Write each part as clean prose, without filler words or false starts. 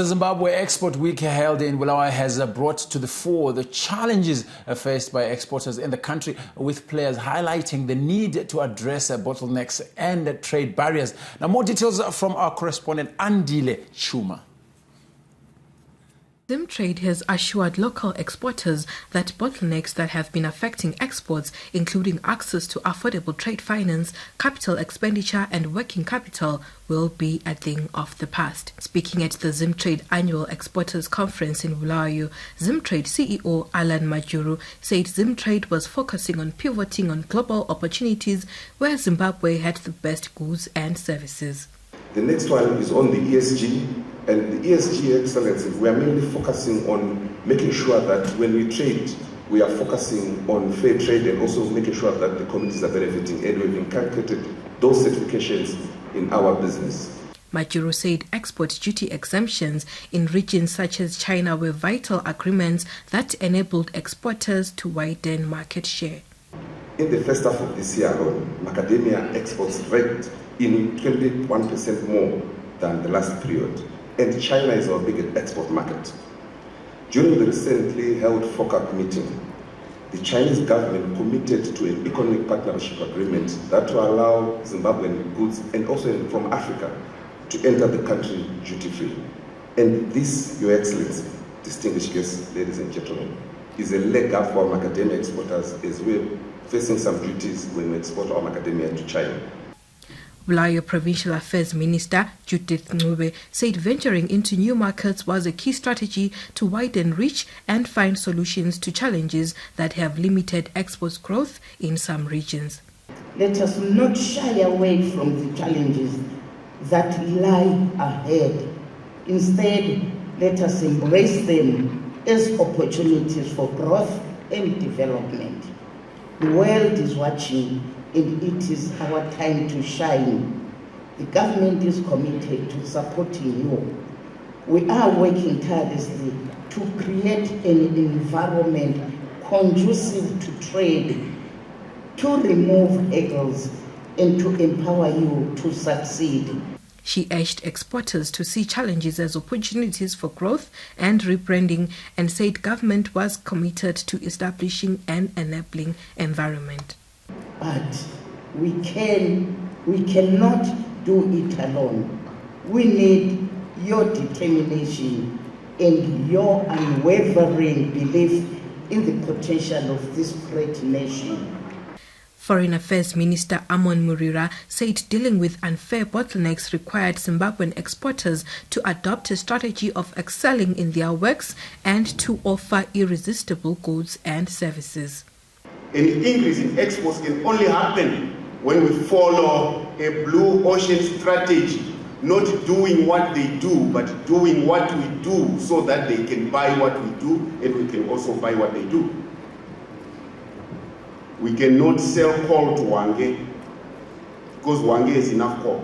the Zimbabwe Export Week held in Bulawayo has brought to the fore the challenges faced by exporters in the country, with players highlighting the need to address bottlenecks and trade barriers. Now, more details from our correspondent Andile Chuma. Zimtrade has assured local exporters that bottlenecks that have been affecting exports, including access to affordable trade finance, capital expenditure and working capital, will be a thing of the past. Speaking at the Zimtrade Annual Exporters Conference in Bulawayo, Zimtrade CEO Alan Majuru said Zimtrade was focusing on pivoting on global opportunities where Zimbabwe had the best goods and services. The next one is on the ESG. And the ESG excellence, we are mainly focusing on making sure that when we trade, we are focusing on fair trade and also making sure that the communities are benefiting. And we've inculcated those certifications in our business. Majuru said export duty exemptions in regions such as China were vital agreements that enabled exporters to widen market share. In the first half of this year alone, macadamia exports ranked in 21% more than the last period. And China is our biggest export market. During the recently held FOCAC meeting, the Chinese government committed to an economic partnership agreement that will allow Zimbabwean goods and also from Africa to enter the country duty-free. And this, Your Excellency, distinguished guests, ladies and gentlemen, is a leg up for our macadamia exporters as we're facing some duties when we export our macadamia to China. Bulawayo Provincial Affairs Minister Judith Ncube said venturing into new markets was a key strategy to widen reach and find solutions to challenges that have limited export growth in some regions. Let us not shy away from the challenges that lie ahead. Instead, let us embrace them as opportunities for growth and development. The world is watching, and it is our time to shine. The government is committed to supporting you. We are working tirelessly to create an environment conducive to trade, to remove hurdles, and to empower you to succeed. She urged exporters to see challenges as opportunities for growth and rebranding, and said government was committed to establishing an enabling environment. But we cannot do it alone. We need your determination and your unwavering belief in the potential of this great nation. Foreign Affairs Minister Amon Murira said dealing with unfair bottlenecks required Zimbabwean exporters to adopt a strategy of excelling in their works and to offer irresistible goods and services. An increase in exports can only happen when we follow a blue ocean strategy, not doing what they do, but doing what we do so that they can buy what we do and we can also buy what they do. We cannot sell coal to Hwange because Hwange has enough coal.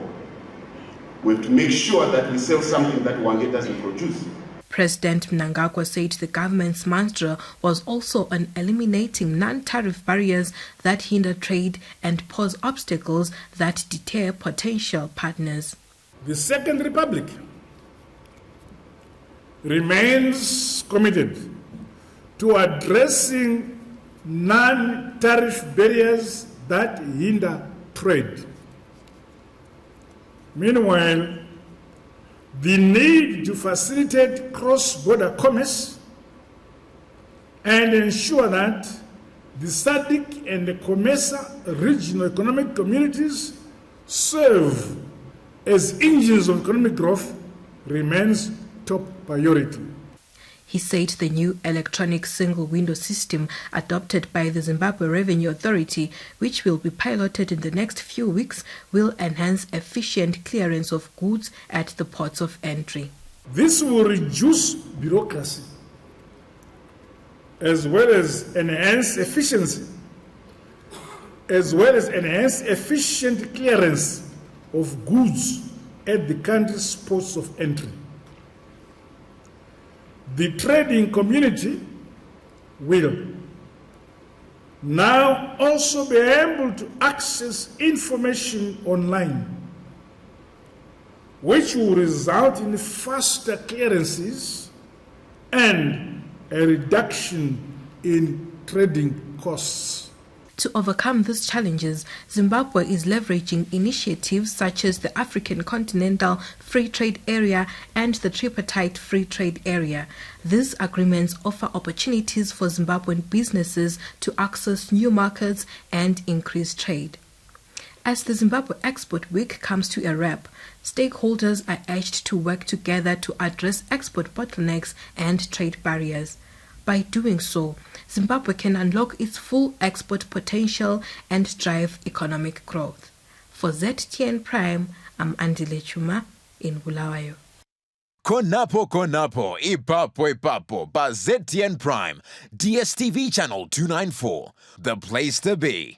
We have to make sure that we sell something that Hwange doesn't produce. President Mnangagwa said the government's mantra was also on eliminating non-tariff barriers that hinder trade and pose obstacles that deter potential partners. The Second Republic remains committed to addressing non-tariff barriers that hinder trade. Meanwhile, the need to facilitate cross-border commerce and ensure that the SADC and the COMESA regional economic communities serve as engines of economic growth remains top priority. He said the new electronic single window system adopted by the Zimbabwe Revenue Authority, which will be piloted in the next few weeks, will enhance efficient clearance of goods at the ports of entry. This will reduce bureaucracy as well as enhance efficiency, as well as enhance efficient clearance of goods at the country's ports of entry. The trading community will now also be able to access information online which will result in faster clearances and a reduction in trading costs. To overcome these challenges, Zimbabwe is leveraging initiatives such as the African Continental Free Trade Area and the Tripartite Free Trade Area. These agreements offer opportunities for Zimbabwean businesses to access new markets and increase trade. As the Zimbabwe Export Week comes to a wrap, stakeholders are urged to work together to address export bottlenecks and trade barriers. By doing so, Zimbabwe can unlock its full export potential and drive economic growth. For ZTN Prime, I'm Andile Chuma in Bulawayo. Konapo ipapo ba ZTN Prime, DSTV channel 294, the place to be.